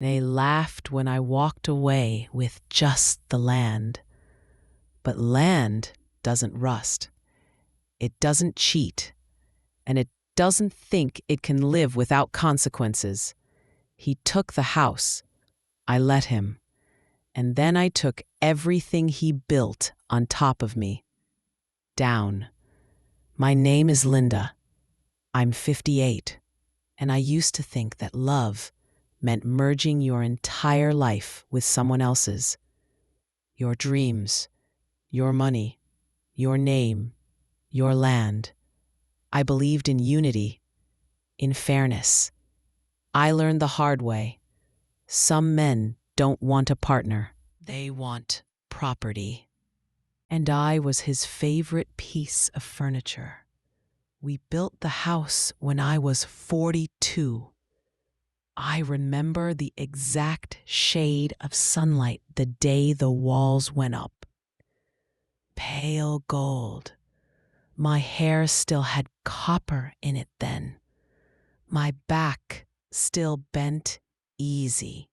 They laughed when I walked away with just the land. But land doesn't rust. It doesn't cheat. And it doesn't think it can live without consequences. He took the house. I let him. And then I took everything he built on top of me. Down. My name is Linda. I'm 58. And I used to think that love meant merging your entire life with someone else's. Your dreams, your money, your name, your land. I believed in unity, in fairness. I learned the hard way. Some men don't want a partner. They want property. And I was his favorite piece of furniture. We built the house when I was 42. I remember the exact shade of sunlight the day the walls went up. Pale gold. My hair still had copper in it then. My back still bent easy.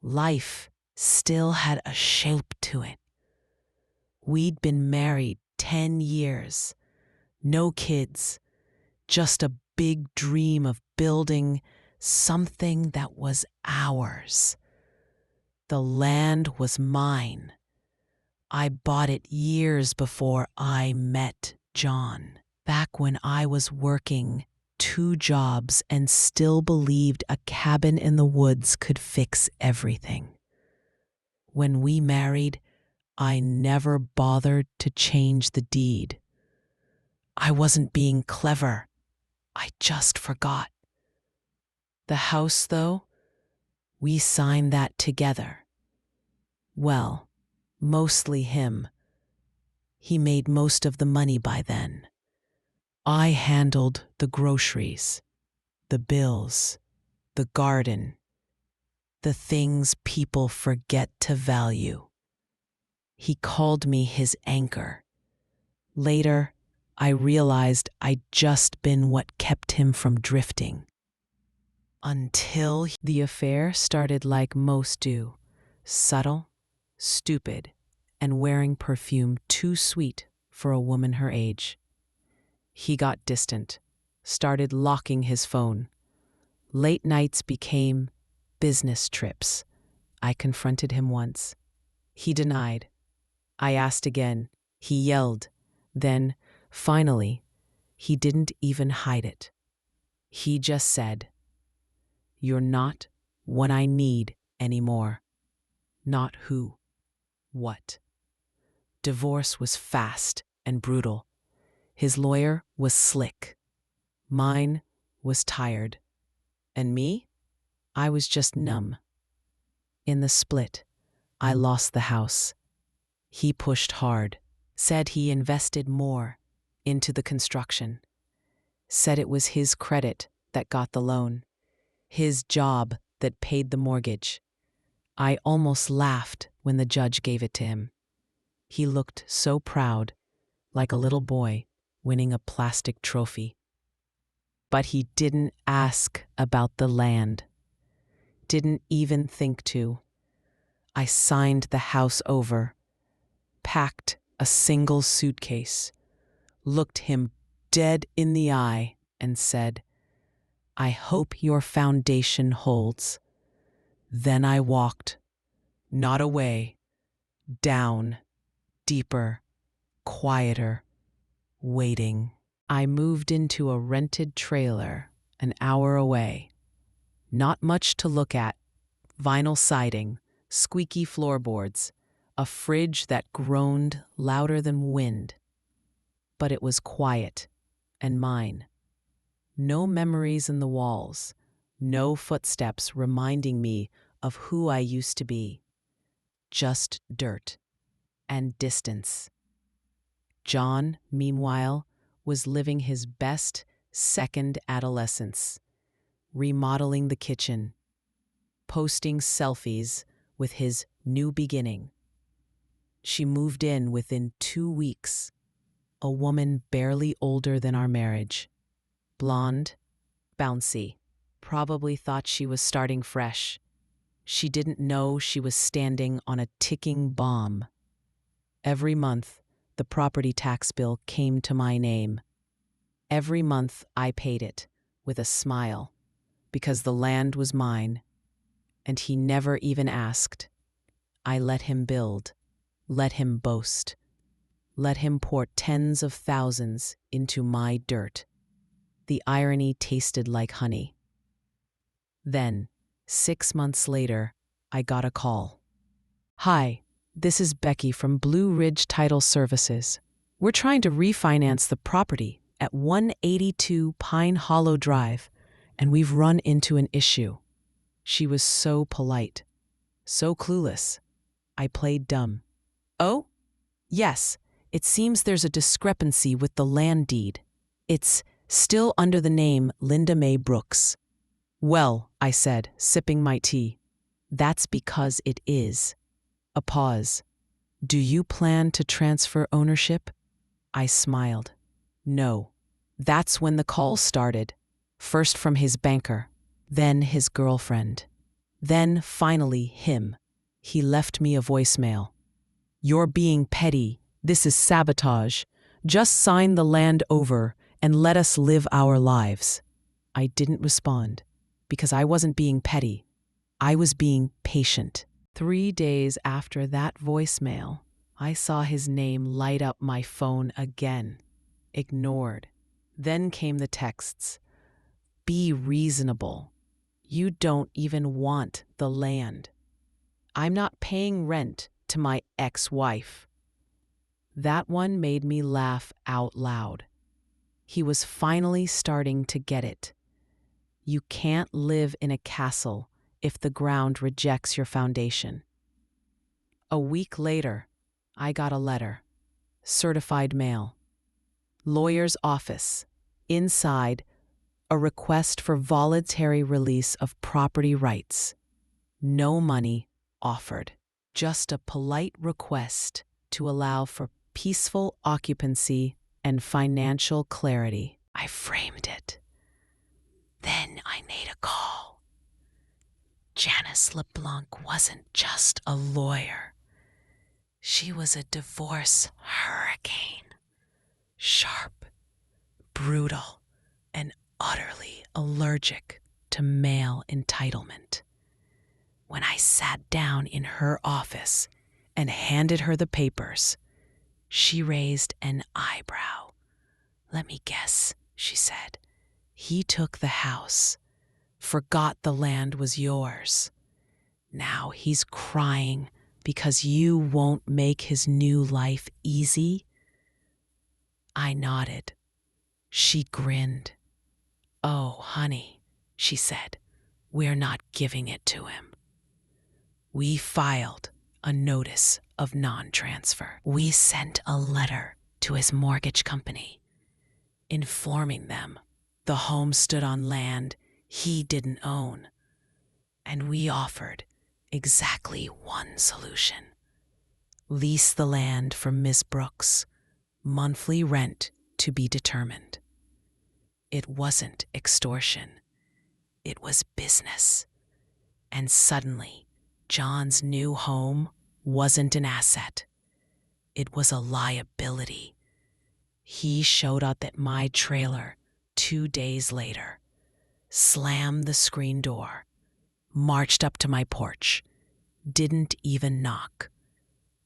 Life still had a shape to it. We'd been married 10 years. No kids. Just a big dream of building something that was ours. The land was mine. I bought it years before I met John, back when I was working 2 jobs and still believed a cabin in the woods could fix everything. When we married, I never bothered to change the deed. I wasn't being clever. I just forgot. The house, though, we signed that together. Well, mostly him. He made most of the money by then. I handled the groceries, the bills, the garden, the things people forget to value. He called me his anchor. Later, I realized I'd just been what kept him from drifting. Until the affair started like most do, subtle, stupid, and wearing perfume too sweet for a woman her age. He got distant, started locking his phone. Late nights became business trips. I confronted him once. He denied. I asked again. He yelled. Then, finally, he didn't even hide it. He just said, "You're not what I need anymore." Not who, what. Divorce was fast and brutal. His lawyer was slick. Mine was tired. And me? I was just numb. In the split, I lost the house. He pushed hard, said he invested more into the construction, said it was his credit that got the loan, his job that paid the mortgage. I almost laughed when the judge gave it to him. He looked so proud, like a little boy winning a plastic trophy. But he didn't ask about the land. Didn't even think to. I signed the house over, packed a single suitcase, looked him dead in the eye and said, "I hope your foundation holds." Then I walked, not away, down, deeper, quieter, waiting. I moved into a rented trailer an hour away. Not much to look at. Vinyl siding, squeaky floorboards, a fridge that groaned louder than wind. But it was quiet and mine. No memories in the walls, no footsteps reminding me of who I used to be. Just dirt and distance. John, meanwhile, was living his best second adolescence, remodeling the kitchen, posting selfies with his new beginning. She moved in within 2 weeks, a woman barely older than our marriage. Blonde, bouncy, probably thought she was starting fresh. She didn't know she was standing on a ticking bomb. Every month, the property tax bill came to my name. Every month I paid it with a smile, because the land was mine, and he never even asked. I let him build, let him boast, let him pour tens of thousands into my dirt. The irony tasted like honey. Then, 6 months later, I got a call. "Hi, this is Becky from Blue Ridge Title Services. We're trying to refinance the property at 182 Pine Hollow Drive, and we've run into an issue." She was so polite, so clueless. I played dumb. "Oh? Yes, it seems there's a discrepancy with the land deed. It's still under the name Linda Mae Brooks." "Well," I said, sipping my tea, "that's because it is." A pause. "Do you plan to transfer ownership?" I smiled. "No." That's when the call started. First from his banker, then his girlfriend, then finally him. He left me a voicemail. "You're being petty. This is sabotage. Just sign the land over and let us live our lives." I didn't respond, because I wasn't being petty. I was being patient. 3 days after that voicemail, I saw his name light up my phone again. Ignored. Then came the texts. "Be reasonable. You don't even want the land. I'm not paying rent to my ex-wife." That one made me laugh out loud. He was finally starting to get it. You can't live in a castle if the ground rejects your foundation. A week later, I got a letter. Certified mail. Lawyer's office. Inside, a request for voluntary release of property rights. No money offered. Just a polite request to allow for peaceful occupancy and financial clarity. I framed it. Then I made a call. Janice LeBlanc wasn't just a lawyer. She was a divorce hurricane. Sharp, brutal, and utterly allergic to male entitlement. When I sat down in her office and handed her the papers, she raised an eyebrow. "Let me guess," she said. "He took the house, forgot the land was yours. Now he's crying because you won't make his new life easy?" I nodded. She grinned. "Oh, honey," she said, "we're not giving it to him." We filed a notice of non-transfer. We sent a letter to his mortgage company, informing them the home stood on land he didn't own. And we offered exactly one solution. Lease the land from Miss Brooks, monthly rent to be determined. It wasn't extortion. It was business. And suddenly, John's new home wasn't an asset. It was a liability. He showed up at my trailer 2 days later, slammed the screen door, marched up to my porch, didn't even knock.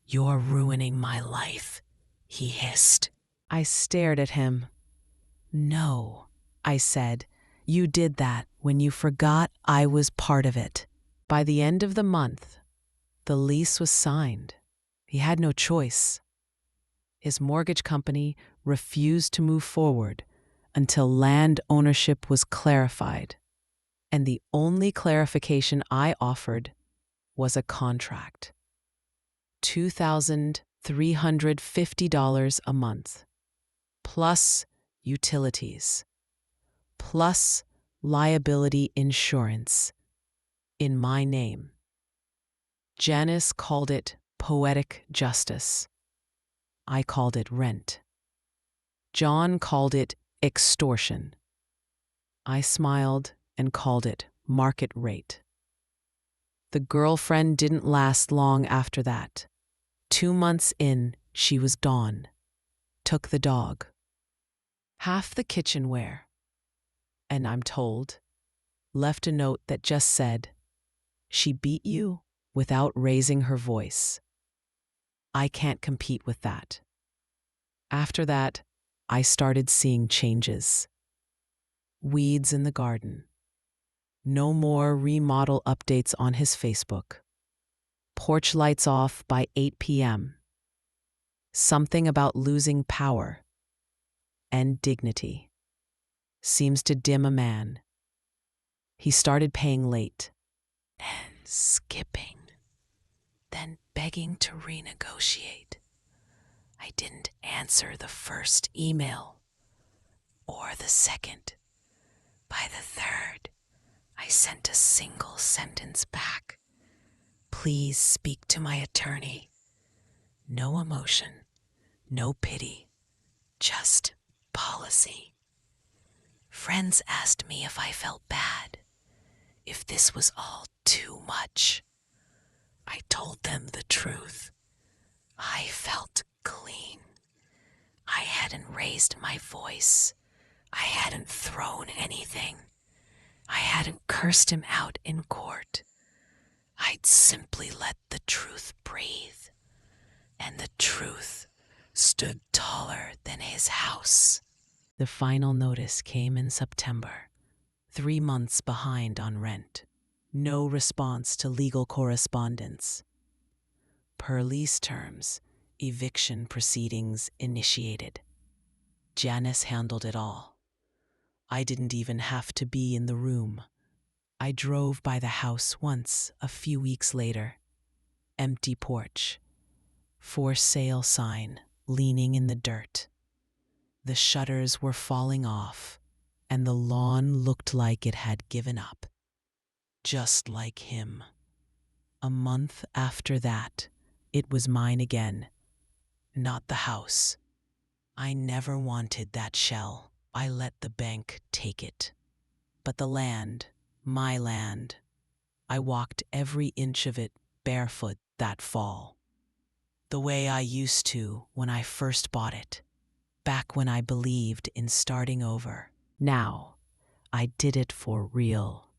"You're ruining my life," he hissed. I stared at him. "No," I said, "you did that when you forgot I was part of it." By the end of the month, the lease was signed. He had no choice. His mortgage company refused to move forward until land ownership was clarified. And the only clarification I offered was a contract. $2,350 a month, plus utilities, plus liability insurance, in my name. Janice called it poetic justice. I called it rent. John called it extortion. I smiled and called it market rate. The girlfriend didn't last long after that. 2 months in, she was gone. Took the dog. Half the kitchenware. And I'm told, left a note that just said, "She beat you without raising her voice." I can't compete with that. After that, I started seeing changes. Weeds in the garden. No more remodel updates on his Facebook. Porch lights off by 8 p.m. Something about losing power and dignity seems to dim a man. He started paying late and skipping, then begging to renegotiate. I didn't answer the first email or the second. By the third, I sent a single sentence back. "Please speak to my attorney." No emotion, no pity, just policy. Friends asked me if I felt bad, if this was all too much. I told them the truth. I felt clean. I hadn't raised my voice. I hadn't thrown anything. I hadn't cursed him out in court. I'd simply let the truth breathe. And the truth stood taller than his house. The final notice came in September. 3 months behind on rent. No response to legal correspondence. Per lease terms, eviction proceedings initiated. Janice handled it all. I didn't even have to be in the room. I drove by the house once a few weeks later. Empty porch. For sale sign leaning in the dirt. The shutters were falling off, and the lawn looked like it had given up. Just like him. A month after that, it was mine again, not the house. I never wanted that shell. I let the bank take it. But the land, my land, I walked every inch of it barefoot that fall. The way I used to when I first bought it, back when I believed in starting over. Now, I did it for real.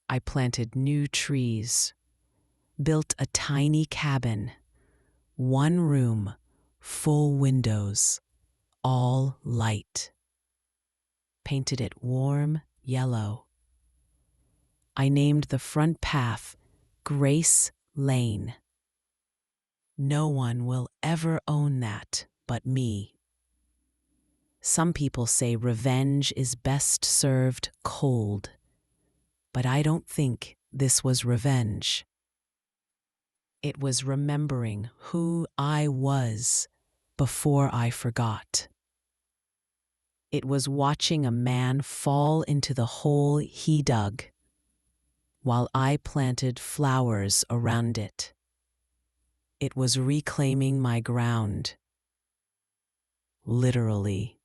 I planted new trees, built a tiny cabin, 1 room, full windows, all light. Painted it warm yellow. I named the front path Grace Lane. No one will ever own that but me. Some people say revenge is best served cold, but I don't think this was revenge. It was remembering who I was before I forgot. It was watching a man fall into the hole he dug, while I planted flowers around it. It was reclaiming my ground, literally.